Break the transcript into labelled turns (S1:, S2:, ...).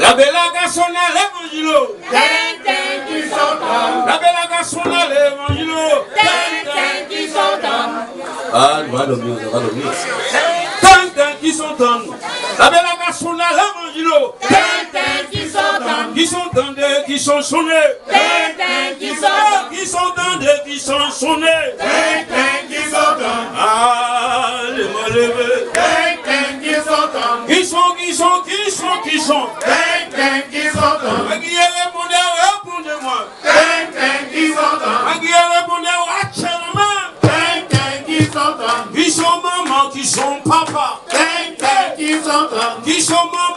S1: La bella garçon à l'évangile.
S2: Qui s'entend.
S1: La bella garçon à l'évangile.
S2: Qui s'entend.
S1: Ah, va dormir, va dormir. Qui s'entendent. La bella garçon à l'évangile.
S2: Qui s'entend.
S1: Qui s'entendent, qui sont sonnés.
S2: Qui s'entend.
S1: Qui s'entendent, qui sont sonnés.
S2: Qui s'entend.
S1: Ah, les malheureux.
S2: Qui s'entend.
S1: Qui sont.
S2: Qui s'entend.
S1: Qui répondez-moi.
S2: Qui s'entend.
S1: Qui répondez actuellement.
S2: Qui s'entend.
S1: Qui sont maman, qui sont papa.
S2: Qui s'entend.
S1: Qui sont maman.